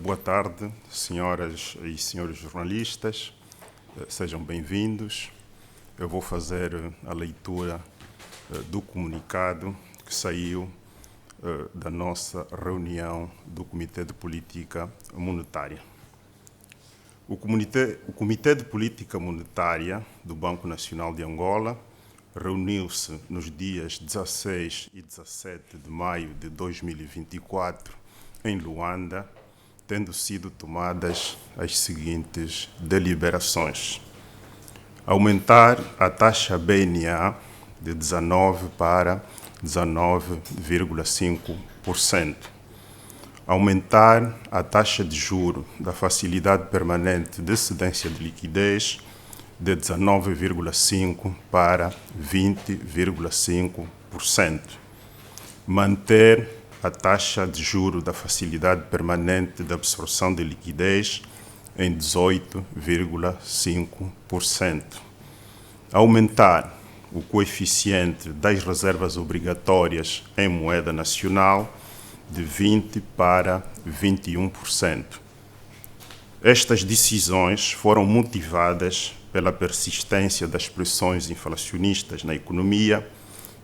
Boa tarde, senhoras e senhores jornalistas. Sejam bem-vindos. Eu vou fazer a leitura do comunicado que saiu da nossa reunião do Comitê de Política Monetária. O Comitê de Política Monetária do Banco Nacional de Angola reuniu-se nos dias 16 e 17 de maio de 2024 em Luanda, tendo sido tomadas as seguintes deliberações: aumentar a taxa BNA de 19% para 19,5%, aumentar a taxa de juro da facilidade permanente de cedência de liquidez de 19,5% para 20,5%, manter a taxa de juro da facilidade permanente de absorção de liquidez em 18,5%, aumentar o coeficiente das reservas obrigatórias em moeda nacional de 20% para 21%. Estas decisões foram motivadas pela persistência das pressões inflacionistas na economia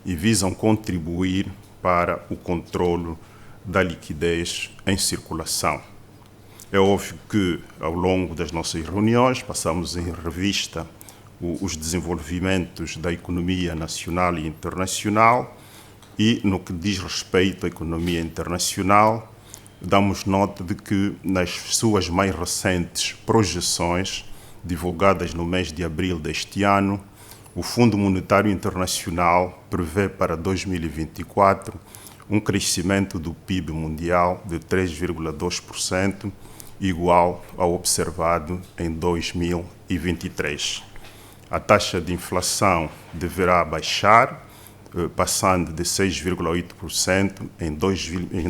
e visam contribuir para o controlo da liquidez em circulação. É óbvio que, ao longo das nossas reuniões, passamos em revista os desenvolvimentos da economia nacional e internacional e, no que diz respeito à economia internacional, damos nota de que, nas suas mais recentes projeções, divulgadas no mês de abril deste ano, o Fundo Monetário Internacional prevê para 2024 um crescimento do PIB mundial de 3,2%, igual ao observado em 2023. A taxa de inflação deverá baixar, passando de 6,8% em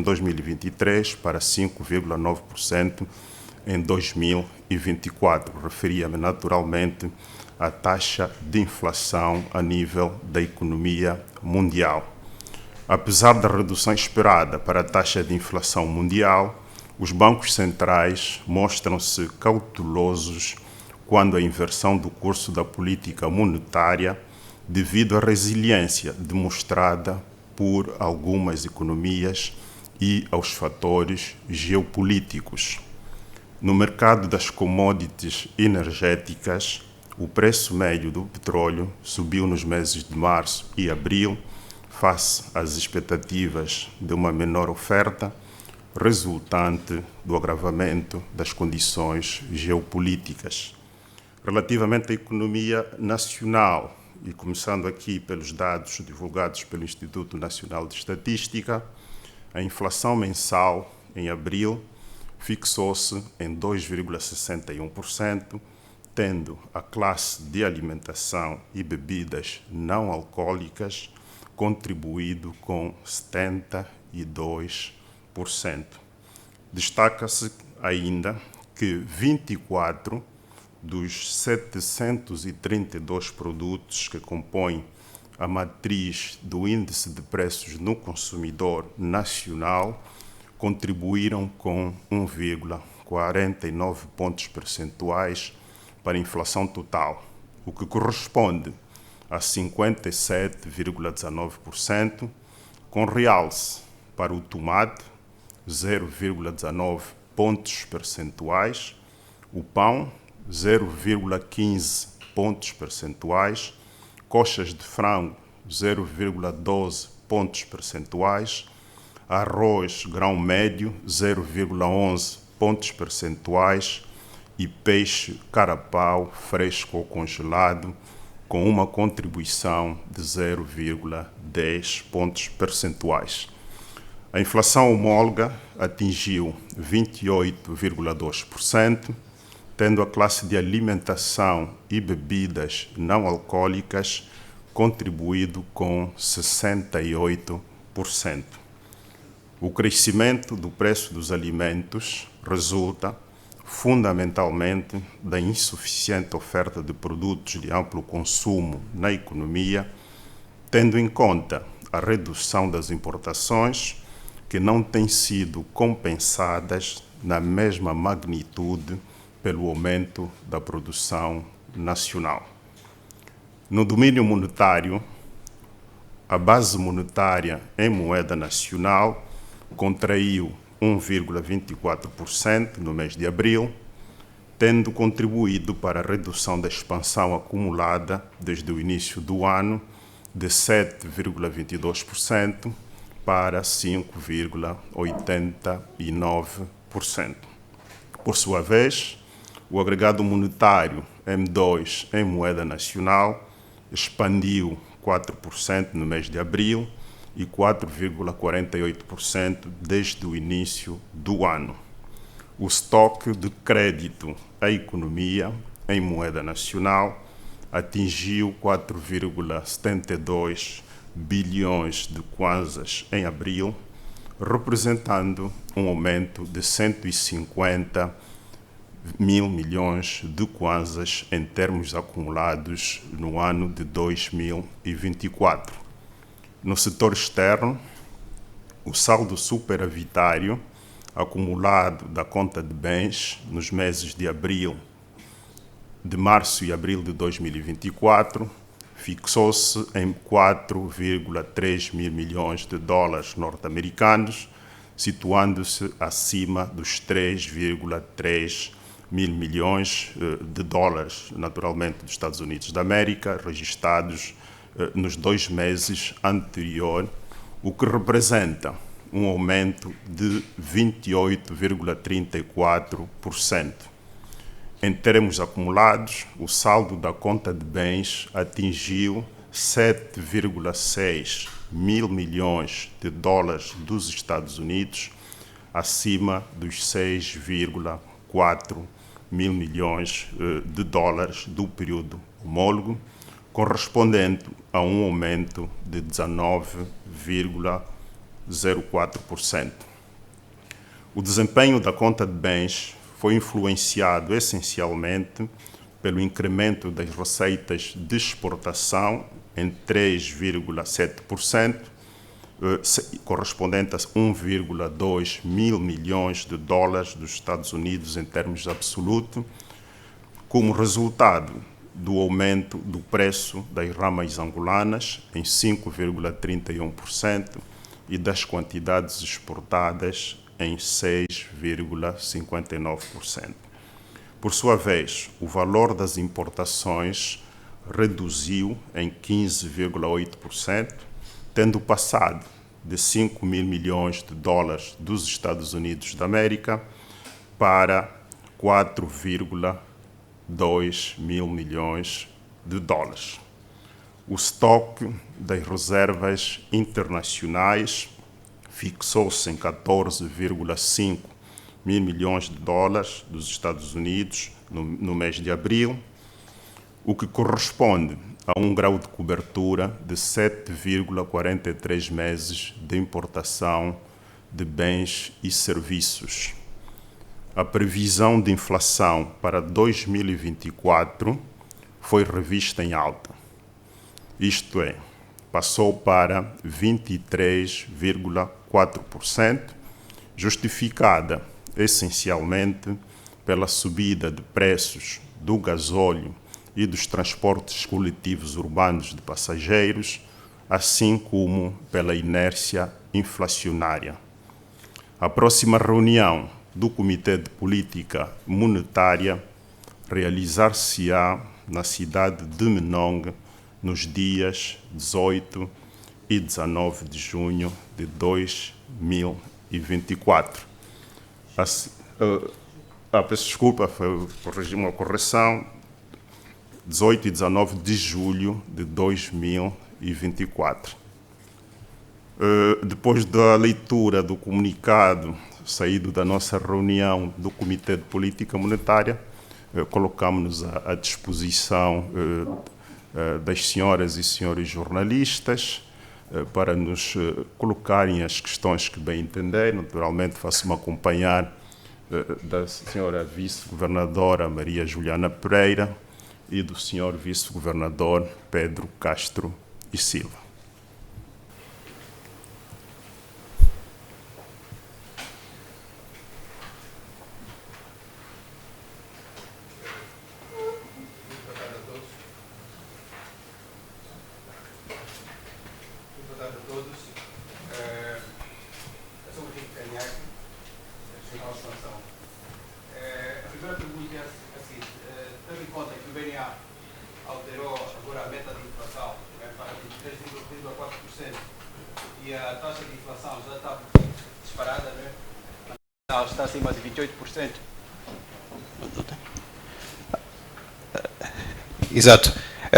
2023 para 5,9% em 2024. Referia-me naturalmente à taxa de inflação a nível da economia mundial. Apesar da redução esperada para a taxa de inflação mundial, os bancos centrais mostram-se cautelosos quando a inversão do curso da política monetária, devido à resiliência demonstrada por algumas economias e aos fatores geopolíticos. No mercado das commodities energéticas, o preço médio do petróleo subiu nos meses de março e abril, face às expectativas de uma menor oferta, resultante do agravamento das condições geopolíticas. Relativamente à economia nacional, e começando aqui pelos dados divulgados pelo Instituto Nacional de Estatística, a inflação mensal em abril fixou-se em 2,61%, tendo a classe de alimentação e bebidas não alcoólicas contribuído com 72%. Destaca-se ainda que 24 dos 732 produtos que compõem a matriz do Índice de Preços no Consumidor Nacional contribuíram com 1,49 pontos percentuais para a inflação total, o que corresponde a 57,19%, com realce para o tomate, 0,19 pontos percentuais, o pão, 0,15 pontos percentuais, coxas de frango, 0,12 pontos percentuais, arroz grão médio, 0,11 pontos percentuais e peixe carapau fresco ou congelado, com uma contribuição de 0,10 pontos percentuais. A inflação homóloga atingiu 28,2%, tendo a classe de alimentação e bebidas não alcoólicas contribuído com 68%. O crescimento do preço dos alimentos resulta fundamentalmente da insuficiente oferta de produtos de amplo consumo na economia, tendo em conta a redução das importações, que não têm sido compensadas na mesma magnitude pelo aumento da produção nacional. No domínio monetário, a base monetária em moeda nacional contraiu 1,24% no mês de abril, tendo contribuído para a redução da expansão acumulada desde o início do ano de 7,22% para 5,89%. Por sua vez, o agregado monetário M2 em moeda nacional expandiu 4% no mês de abril e 4,48% desde o início do ano. O estoque de crédito à economia em moeda nacional atingiu 4,72 bilhões de kwanzas em abril, representando um aumento de 150 mil milhões de kwanzas em termos acumulados no ano de 2024. No setor externo, o saldo superavitário acumulado da conta de bens nos meses de março e abril de 2024 fixou-se em 4,3 mil milhões de dólares norte-americanos, situando-se acima dos 3,3 mil milhões de dólares, naturalmente, dos Estados Unidos da América, registrados nos 2 meses anteriores, o que representa um aumento de 28,34%. Em termos acumulados, o saldo da conta de bens atingiu 7,6 mil milhões de dólares dos Estados Unidos, acima dos 6,4 mil milhões de dólares do período homólogo, correspondente a um aumento de 19,04%. O desempenho da conta de bens foi influenciado essencialmente pelo incremento das receitas de exportação em 3,7%, correspondente a 1,2 mil milhões de dólares dos Estados Unidos em termos absolutos, como resultado do aumento do preço das ramas angolanas em 5,31% e das quantidades exportadas em 6,59%. Por sua vez, o valor das importações reduziu em 15,8%, tendo passado de 5 mil milhões de dólares dos Estados Unidos da América para 4,2 mil milhões de dólares. O estoque das reservas internacionais fixou-se em 14,5 mil milhões de dólares dos Estados Unidos no mês de abril, o que corresponde a um grau de cobertura de 7,43 meses de importação de bens e serviços. A previsão de inflação para 2024 foi revista em alta. Isto é, passou para 23,4%, justificada essencialmente pela subida de preços do gasóleo e dos transportes coletivos urbanos de passageiros, assim como pela inércia inflacionária. A próxima reunião do Comitê de Política Monetária realizar-se-á na cidade de Menong nos dias 18 e 19 de junho de 2024. Peço desculpa, foi uma correção, 18 e 19 de julho de 2024. Depois da leitura do comunicado saído da nossa reunião do Comitê de Política Monetária, colocamos-nos à disposição das senhoras e senhores jornalistas para nos colocarem as questões que bem entenderem. Naturalmente, faço-me acompanhar da senhora vice-governadora Maria Juliana Pereira e do senhor vice-governador Pedro Castro e Silva. expansão. A primeira pergunta é a seguinte: tendo em conta que o BNA alterou agora a meta de inflação para 23,4% e a taxa de inflação já está disparada, né? Está acima de 28%. Exato.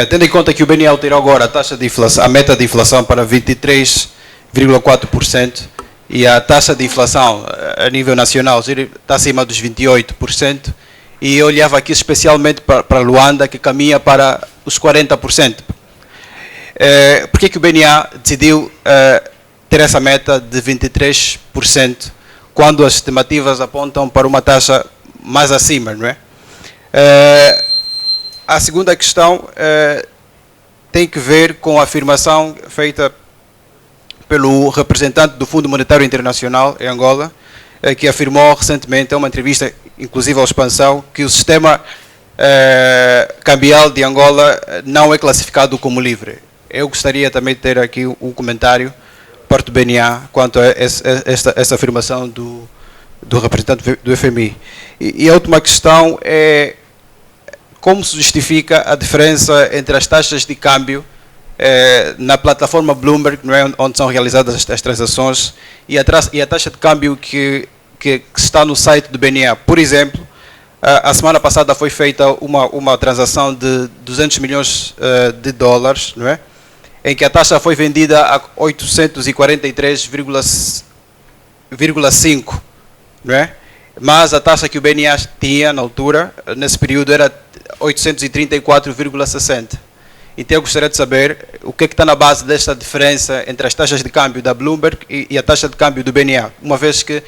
Tendo em conta que o BNA alterou agora a taxa de inflação, a meta de inflação para 23,4% e a taxa de inflação a nível nacional está acima dos 28%, e eu olhava aqui especialmente para Luanda, que caminha para os 40%. Por que o BNA decidiu ter essa meta de 23% quando as estimativas apontam para uma taxa mais acima, não é? A segunda questão tem que ver com a afirmação feita pelo representante do Fundo Monetário Internacional em Angola, que afirmou recentemente, em uma entrevista, inclusive ao Expansão, que o sistema cambial de Angola não é classificado como livre. Eu gostaria também de ter aqui um comentário parte do BNA quanto a essa afirmação do representante do FMI. E a última questão é: como se justifica a diferença entre as taxas de câmbio na plataforma Bloomberg, não é, onde são realizadas as transações, e a taxa de câmbio que está no site do BNA? Por exemplo, a semana passada foi feita uma transação de 200 milhões de dólares, não é, em que a taxa foi vendida a 843,5, não é? Mas a taxa que o BNA tinha na altura, nesse período, era 834,60. Então eu gostaria de saber o que está na base desta diferença entre as taxas de câmbio da Bloomberg e a taxa de câmbio do BNA, uma vez que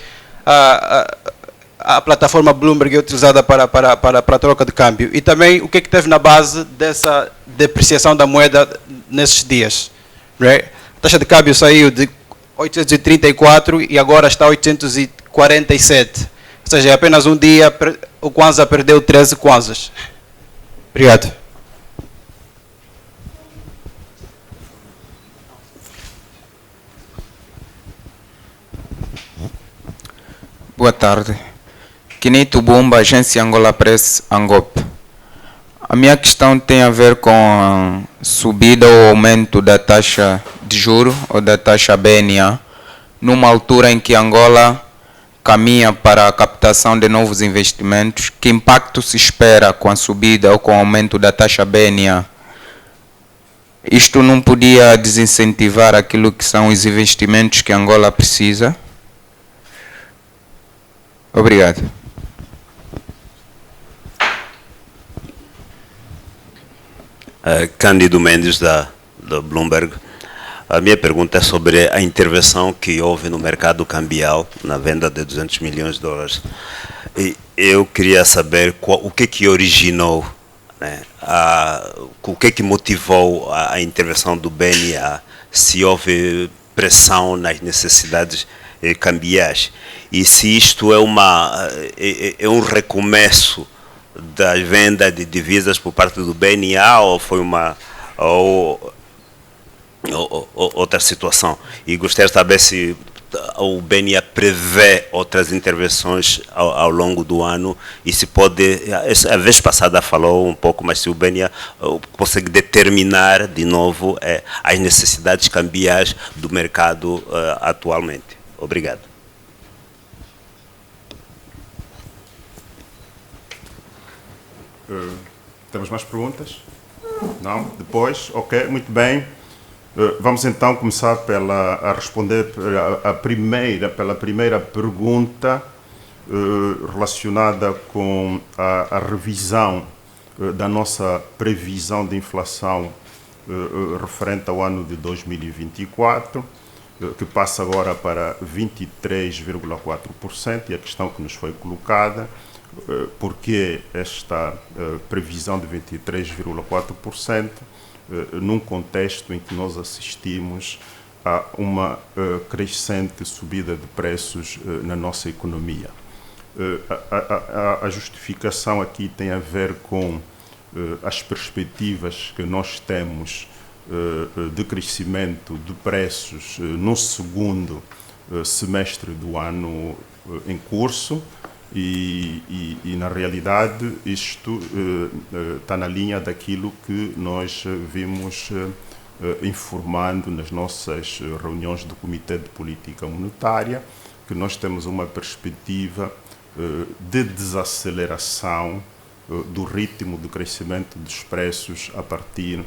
a plataforma Bloomberg é utilizada para a troca de câmbio. E também o que teve na base dessa depreciação da moeda nesses dias. Right? A taxa de câmbio saiu de 834 e agora está a 847. Ou seja, em apenas um dia o Kwanza perdeu 13 Kwanzas. Obrigado. Boa tarde. Quinito Bumba, Agência Angola Press, Angop. A minha questão tem a ver com a subida ou aumento da taxa de juro ou da taxa BNA, numa altura em que Angola caminha para a captação de novos investimentos. Que impacto se espera com a subida ou com o aumento da taxa BNA? Isto não podia desincentivar aquilo que são os investimentos que Angola precisa? Obrigado. Cândido Mendes, da Bloomberg. A minha pergunta é sobre a intervenção que houve no mercado cambial, na venda de 200 milhões de dólares. E eu queria saber o que originou, né, o que motivou a intervenção do BNA, se houve pressão nas necessidades cambiais, e se isto é um recomeço da venda de divisas por parte do BNA ou foi outra situação. E gostaria de saber se o BNA prevê outras intervenções ao longo do ano, e se pode, a vez passada falou um pouco, mas se o BNA consegue determinar de novo as necessidades cambiais do mercado atualmente. Obrigado. Temos mais perguntas? Não? Depois? Ok, muito bem. Vamos então começar a responder pela primeira pergunta relacionada com a revisão da nossa previsão de inflação referente ao ano de 2024, que passa agora para 23,4%, e a questão que nos foi colocada: por que esta previsão de 23,4%? Num contexto em que nós assistimos a uma crescente subida de preços na nossa economia. A justificação aqui tem a ver com as perspectivas que nós temos de crescimento de preços no segundo semestre do ano em curso e na realidade isto está na linha daquilo que nós vimos informando nas nossas reuniões do Comitê de Política Monetária, que nós temos uma perspectiva de desaceleração do ritmo de crescimento dos preços a partir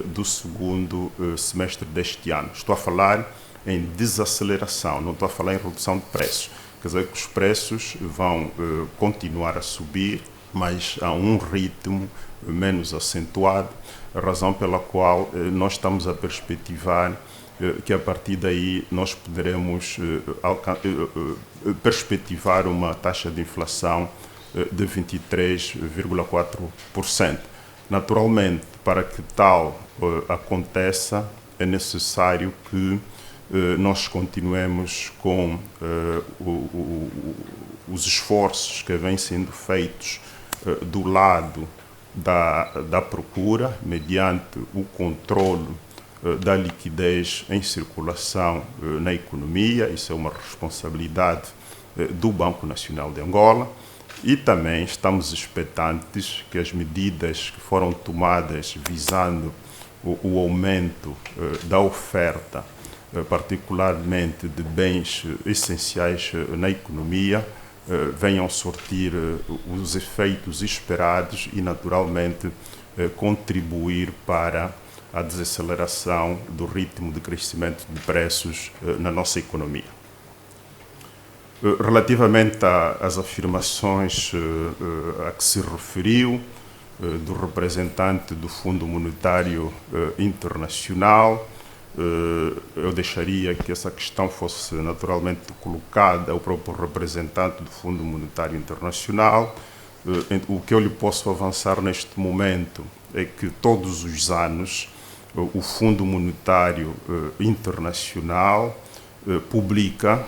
do segundo semestre deste ano. Estou a falar em desaceleração, não estou a falar em redução de preços. Quer dizer que os preços vão continuar a subir, mas a um ritmo menos acentuado, a razão pela qual nós estamos a perspectivar que a partir daí nós poderemos perspectivar uma taxa de inflação de 23,4%. Naturalmente, para que tal aconteça, é necessário que nós continuemos com os esforços que vêm sendo feitos do lado da procura, mediante o controle da liquidez em circulação na economia. Isso é uma responsabilidade do Banco Nacional de Angola, e também estamos expectantes que as medidas que foram tomadas visando o aumento da oferta, particularmente de bens essenciais na economia, venham sortir os efeitos esperados e, naturalmente, contribuir para a desaceleração do ritmo de crescimento de preços na nossa economia. Relativamente às afirmações a que se referiu, do representante do Fundo Monetário Internacional, eu deixaria que essa questão fosse naturalmente colocada ao próprio representante do Fundo Monetário Internacional. O que eu lhe posso avançar neste momento é que todos os anos o Fundo Monetário Internacional publica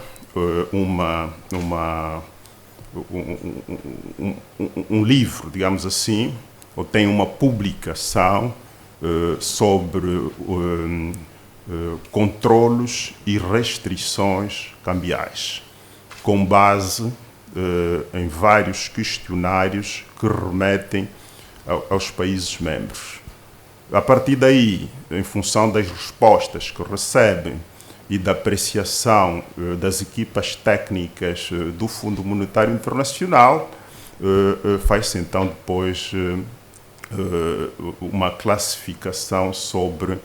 um livro, digamos assim, ou tem uma publicação sobre controlos e restrições cambiais, com base em vários questionários que remetem aos países membros. A partir daí, em função das respostas que recebem e da apreciação das equipas técnicas do Fundo Monetário Internacional, faz-se então depois uma classificação sobre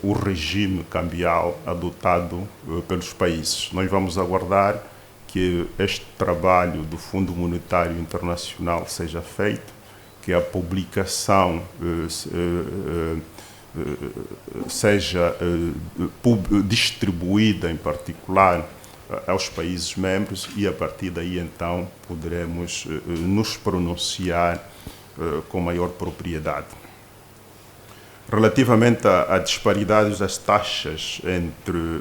o regime cambial adotado pelos países. Nós vamos aguardar que este trabalho do Fundo Monetário Internacional seja feito, que a publicação seja distribuída, em particular, aos países membros, e a partir daí então poderemos nos pronunciar com maior propriedade. Relativamente a disparidades das taxas entre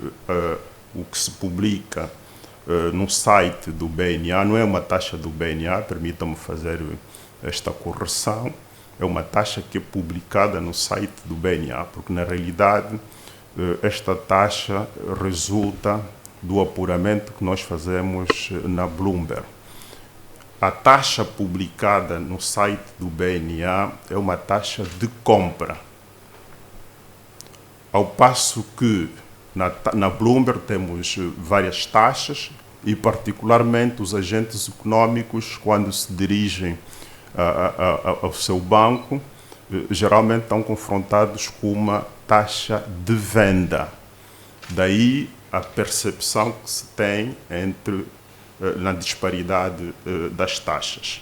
o que se publica no site do BNA, não é uma taxa do BNA, permitam-me fazer esta correção, é uma taxa que é publicada no site do BNA, porque na realidade esta taxa resulta do apuramento que nós fazemos na Bloomberg. A taxa publicada no site do BNA é uma taxa de compra, ao passo que na Bloomberg temos várias taxas e, particularmente, os agentes econômicos, quando se dirigem ao seu banco, geralmente estão confrontados com uma taxa de venda. Daí a percepção que se tem na disparidade das taxas.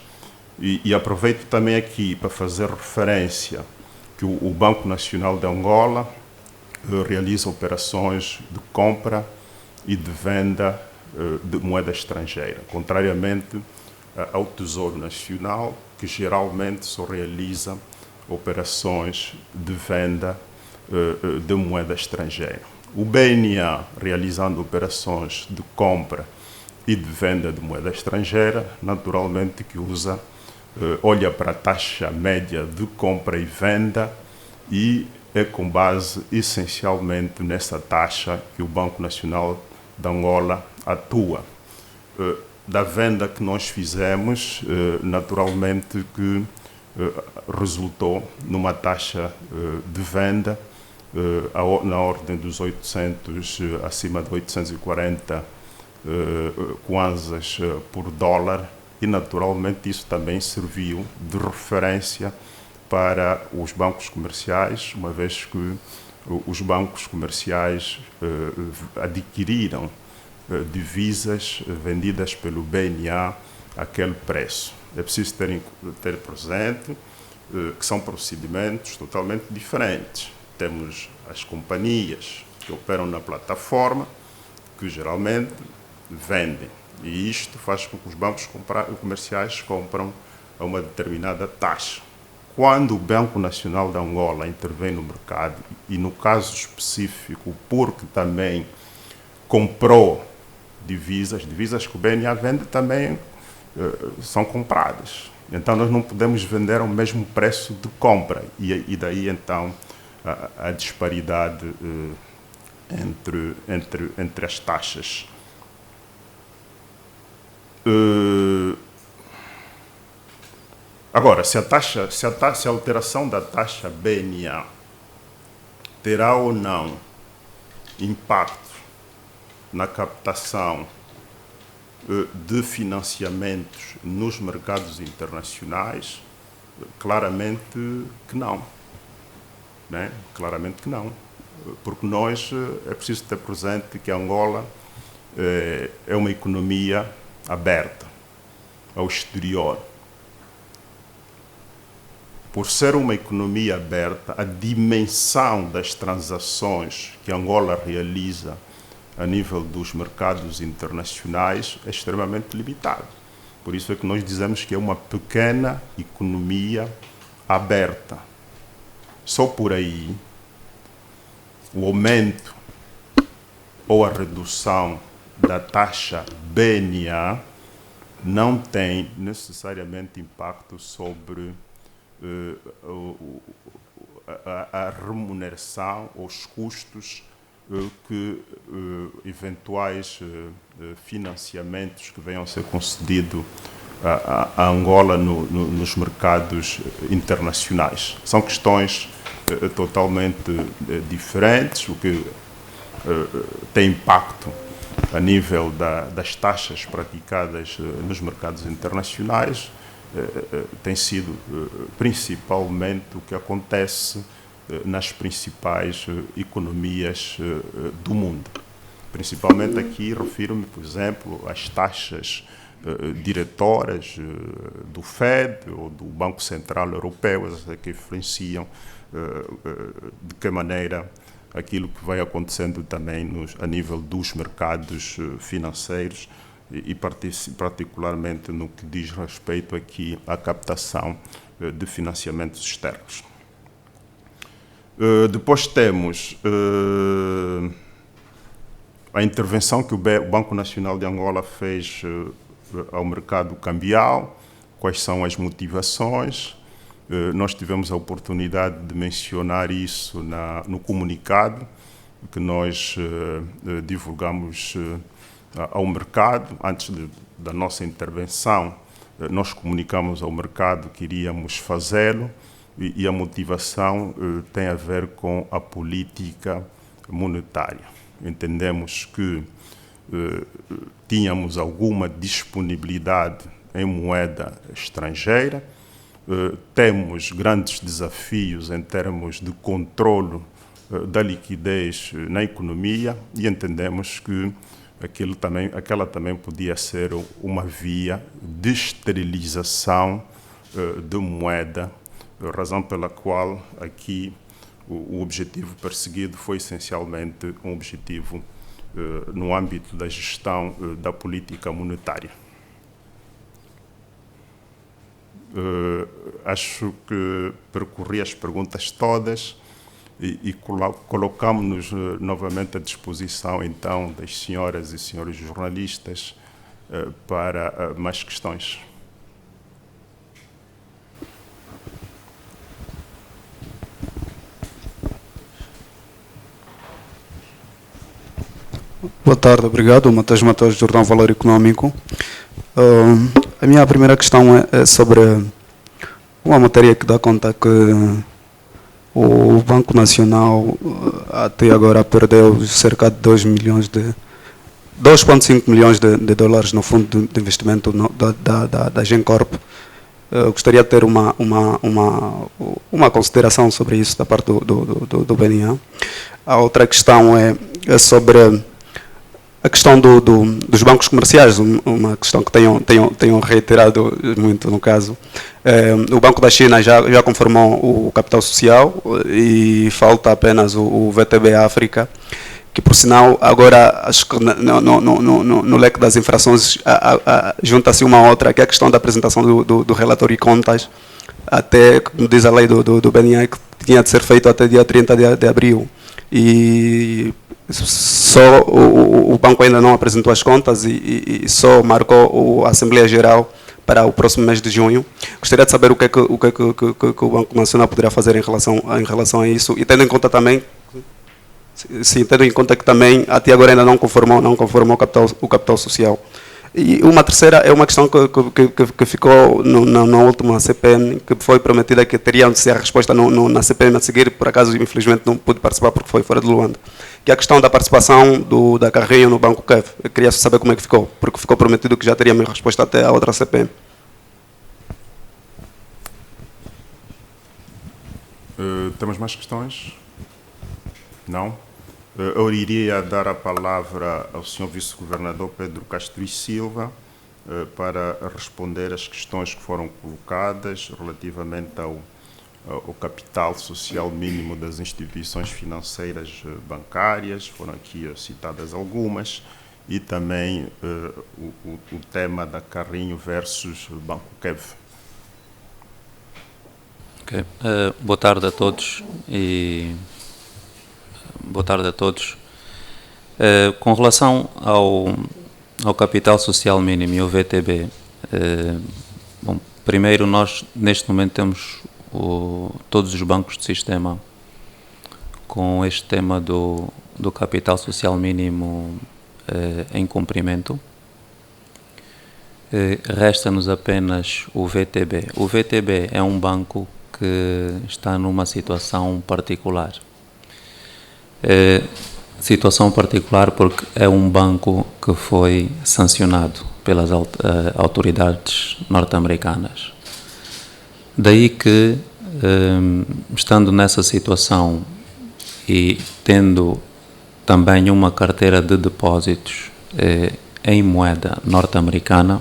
E aproveito também aqui para fazer referência que o Banco Nacional de Angola realiza operações de compra e de venda de moeda estrangeira, contrariamente ao Tesouro Nacional, que geralmente só realiza operações de venda de moeda estrangeira. O BNA, realizando operações de compra e de venda de moeda estrangeira, naturalmente que olha para a taxa média de compra e venda e é com base essencialmente nessa taxa que o Banco Nacional de Angola atua. Da venda que nós fizemos, naturalmente que resultou numa taxa de venda na ordem dos 800, acima de 840 kwanzas por dólar, e naturalmente isso também serviu de referência para os bancos comerciais, uma vez que os bancos comerciais adquiriram divisas vendidas pelo BNA àquele preço. É preciso ter presente que são procedimentos totalmente diferentes. Temos as companhias que operam na plataforma, que geralmente vendem, e isto faz com que os bancos comerciais compram a uma determinada taxa. Quando o Banco Nacional de Angola intervém no mercado, e no caso específico porque também comprou divisas que o BNA vende também são compradas. Então nós não podemos vender ao mesmo preço de compra, e daí então a disparidade entre as taxas. Agora, se a alteração da taxa BNA terá ou não impacto na captação de financiamentos nos mercados internacionais, claramente que não. Né? Claramente que não. Porque nós, é preciso ter presente que Angola é uma economia aberta ao exterior. Por ser uma economia aberta, a dimensão das transações que Angola realiza a nível dos mercados internacionais é extremamente limitado. Por isso é que nós dizemos que é uma pequena economia aberta. Só por aí, o aumento ou a redução da taxa BNA não tem necessariamente impacto sobre a remuneração, os custos que eventuais financiamentos que venham a ser concedidos a Angola nos mercados internacionais. São questões totalmente diferentes, o que tem impacto a nível das taxas praticadas nos mercados internacionais tem sido principalmente o que acontece nas principais economias do mundo. Principalmente aqui refiro-me, por exemplo, às taxas diretoras do FED ou do Banco Central Europeu, que influenciam de que maneira aquilo que vai acontecendo também a nível dos mercados financeiros e particularmente no que diz respeito aqui à captação de financiamentos externos. Depois temos a intervenção que o Banco Nacional de Angola fez ao mercado cambial, quais são as motivações. Nós tivemos a oportunidade de mencionar isso no comunicado que nós divulgamos ao mercado. Antes da nossa intervenção, nós comunicamos ao mercado que iríamos fazê-lo, e a motivação tem a ver com a política monetária. Entendemos que tínhamos alguma disponibilidade em moeda estrangeira, temos grandes desafios em termos de controlo da liquidez na economia, e entendemos que aquela também podia ser uma via de esterilização de moeda, razão pela qual aqui o objetivo perseguido foi essencialmente um objetivo no âmbito da gestão da política monetária. Acho que percorri as perguntas todas e colocamos-nos novamente à disposição, então, das senhoras e senhores jornalistas para mais questões. Boa tarde, obrigado. Matheus Matheus, Jornal Valor Econômico. A minha primeira questão é sobre uma matéria que dá conta que o Banco Nacional até agora perdeu cerca de 2,5 milhões de dólares no fundo de investimento da Gencorp. Eu gostaria de ter uma consideração sobre isso da parte do BNA. A outra questão é sobre a questão dos bancos comerciais, uma questão que tenham reiterado muito no caso. O Banco da China já conformou o capital social e falta apenas o VTB África, que por sinal agora acho que no leque das infrações junta-se uma outra, que é a questão da apresentação do relatório de contas, até, como diz a lei do BNA, que tinha de ser feito até dia 30 de abril. E só o banco ainda não apresentou as contas e só marcou a Assembleia Geral para o próximo mês de junho. Gostaria de saber o que o Banco Nacional poderá fazer em relação a isso, e tendo em conta também, sim, tendo em conta que também até agora ainda não conformou o capital social. E uma terceira é uma questão que ficou na última CPN, que foi prometida que teria de ser a resposta na CPN a seguir, por acaso infelizmente não pude participar porque foi fora de Luanda, que é a questão da participação da Carrinho no Banco CAV. Eu queria saber como é que ficou, porque ficou prometido que já teria a minha resposta até a outra CPN. Temos mais questões? Não? Eu iria dar a palavra ao Sr. Vice-Governador Pedro Castro e Silva para responder às questões que foram colocadas relativamente ao capital social mínimo das instituições financeiras bancárias, foram aqui citadas algumas, e também o tema da Carrinho versus Banco CAV. Okay. Boa tarde a todos com relação ao capital social mínimo e ao VTB, bom, primeiro nós neste momento temos todos os bancos de sistema com este tema do capital social mínimo em cumprimento. Resta-nos apenas o VTB. O VTB é um banco que está numa situação particular. Situação particular porque é um banco que foi sancionado pelas autoridades norte-americanas. Daí que, estando nessa situação e tendo também uma carteira de depósitos em moeda norte-americana,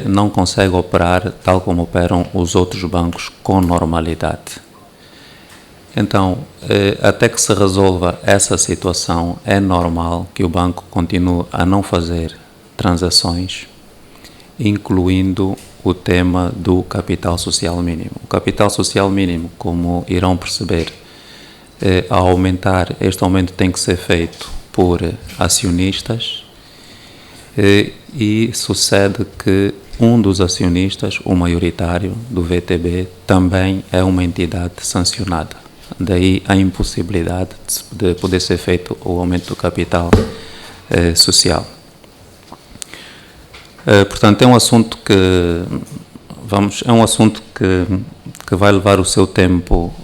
não consegue operar tal como operam os outros bancos com normalidade. Então, até que se resolva essa situação, é normal que o banco continue a não fazer transações, incluindo o tema do capital social mínimo. O capital social mínimo, como irão perceber, ao aumentar, este aumento tem que ser feito por acionistas, e sucede que um dos acionistas, o maioritário do VTB, também é uma entidade sancionada. Daí a impossibilidade de poder ser feito o aumento do capital social. Portanto, é um assunto que vai levar o seu tempo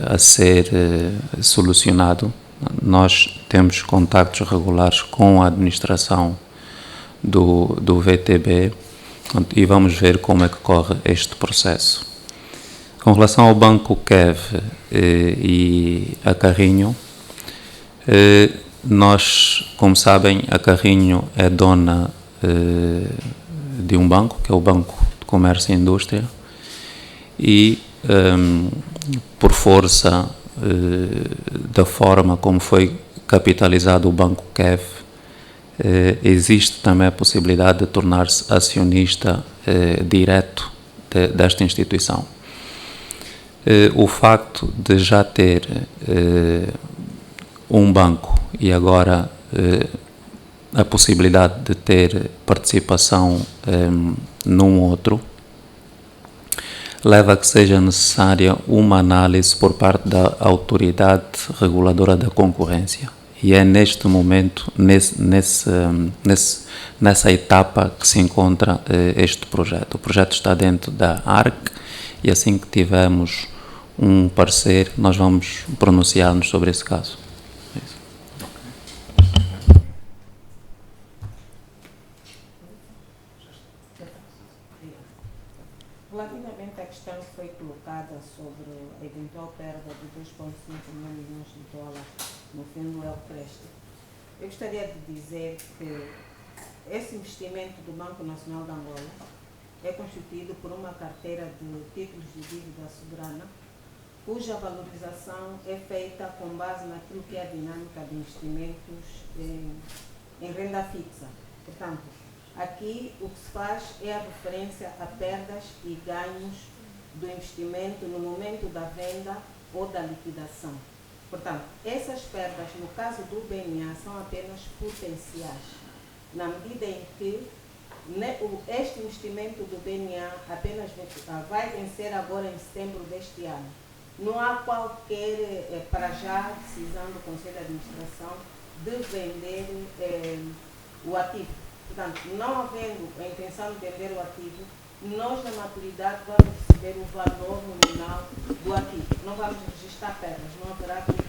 a ser solucionado. Nós temos contactos regulares com a administração do VTB e vamos ver como é que corre este processo. Com relação ao Banco CAV e a Carrinho, nós, como sabem, a Carrinho é dona de um banco, que é o Banco de Comércio e Indústria, e por força da forma como foi capitalizado o Banco CAV, existe também a possibilidade de tornar-se acionista direto desta instituição. O facto de já ter um banco e agora a possibilidade de ter participação num outro, leva a que seja necessária uma análise por parte da Autoridade Reguladora da Concorrência. E é neste momento, nessa etapa que se encontra este projeto. O projeto está dentro da ARC e assim que tivermos um parecer, nós vamos pronunciar-nos sobre esse caso. Relativamente à questão que foi colocada sobre a eventual perda de 2,5 milhões de dólares no fundo Elcrest, eu gostaria de dizer que esse investimento do Banco Nacional de Angola é constituído por uma carteira de títulos de dívida soberana, cuja valorização é feita com base naquilo que é a dinâmica de investimentos em renda fixa. Portanto, aqui o que se faz é a referência a perdas e ganhos do investimento no momento da venda ou da liquidação. Portanto, essas perdas, no caso do BNA, são apenas potenciais, na medida em que este investimento do BNA apenas vai vencer agora em setembro deste ano. Não há qualquer, para já, decisão do Conselho de Administração de vender o ativo. Portanto, não havendo a intenção de vender o ativo, nós, na maturidade, vamos receber o valor nominal do ativo. Não vamos registrar perdas, não haverá aqui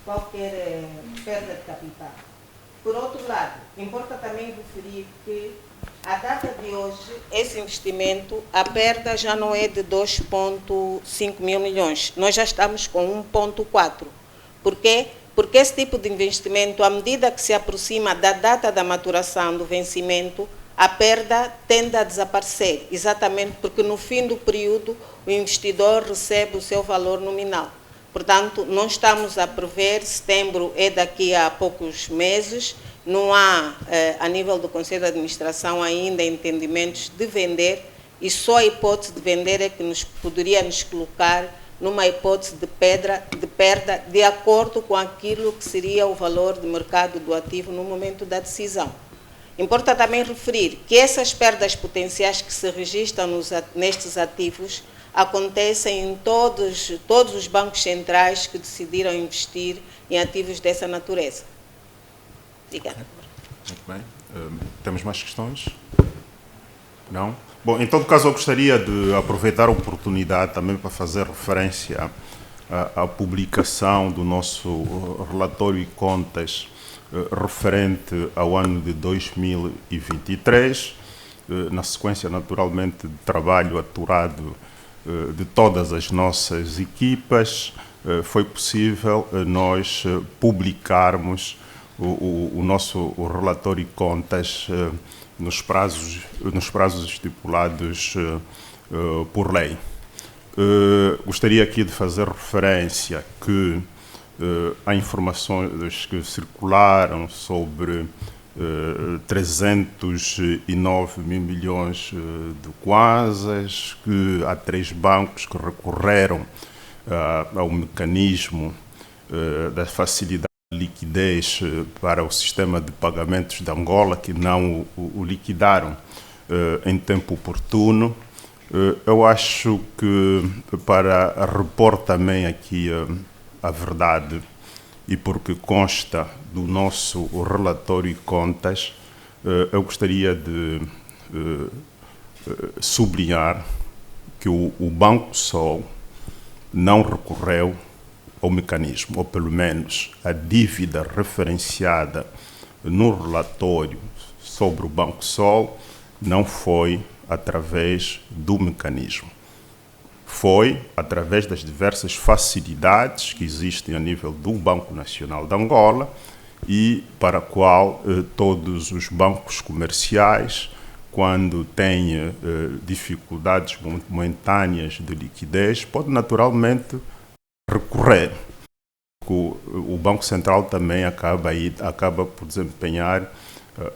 qualquer perda de capital. Por outro lado, importa também referir que, à data de hoje, esse investimento, a perda já não é de 2,5 mil milhões. Nós já estamos com 1,4. Por quê? Porque esse tipo de investimento, à medida que se aproxima da data da maturação do vencimento, a perda tende a desaparecer, exatamente porque no fim do período o investidor recebe o seu valor nominal. Portanto, não estamos a prever, setembro é daqui a poucos meses, não há, a nível do Conselho de Administração, ainda entendimentos de vender, e só a hipótese de vender é que poderia nos colocar numa hipótese de perda de acordo com aquilo que seria o valor de mercado do ativo no momento da decisão. Importa também referir que essas perdas potenciais que se registram nestes ativos acontecem em todos os bancos centrais que decidiram investir em ativos dessa natureza. Obrigada. Muito bem. Temos mais questões? Não? Bom, em todo caso, eu gostaria de aproveitar a oportunidade também para fazer referência à publicação do nosso relatório e contas referente ao ano de 2023, na sequência, naturalmente, de trabalho aturado de todas as nossas equipas, foi possível nós publicarmos o nosso relatório e contas nos prazos estipulados por lei. Gostaria aqui de fazer referência que há informações que circularam sobre 309 mil milhões de kwanzas, que há 3 bancos que recorreram ao mecanismo da facilidade de liquidez para o sistema de pagamentos de Angola, que não o liquidaram em tempo oportuno. Eu acho que, para repor também aqui a verdade, e porque consta do nosso relatório e contas, eu gostaria de sublinhar que o Banco Sol não recorreu ao mecanismo, ou pelo menos a dívida referenciada no relatório sobre o Banco Sol não foi através do mecanismo. Foi através das diversas facilidades que existem a nível do Banco Nacional de Angola e para a qual todos os bancos comerciais, quando têm dificuldades momentâneas de liquidez, podem naturalmente recorrer. O Banco Central também acaba por desempenhar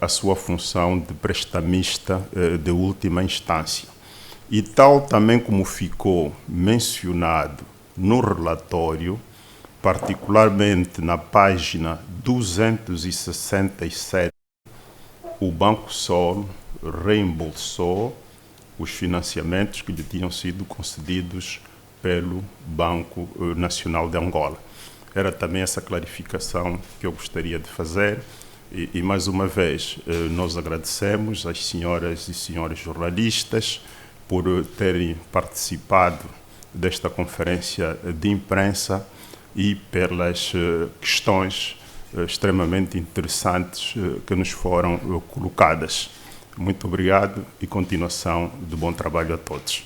a sua função de prestamista de última instância. E tal também como ficou mencionado no relatório, particularmente na página 267, o Banco Sol reembolsou os financiamentos que lhe tinham sido concedidos pelo Banco Nacional de Angola. Era também essa clarificação que eu gostaria de fazer. E mais uma vez, nós agradecemos às senhoras e senhores jornalistas por terem participado desta conferência de imprensa e pelas questões extremamente interessantes que nos foram colocadas. Muito obrigado e continuação de bom trabalho a todos.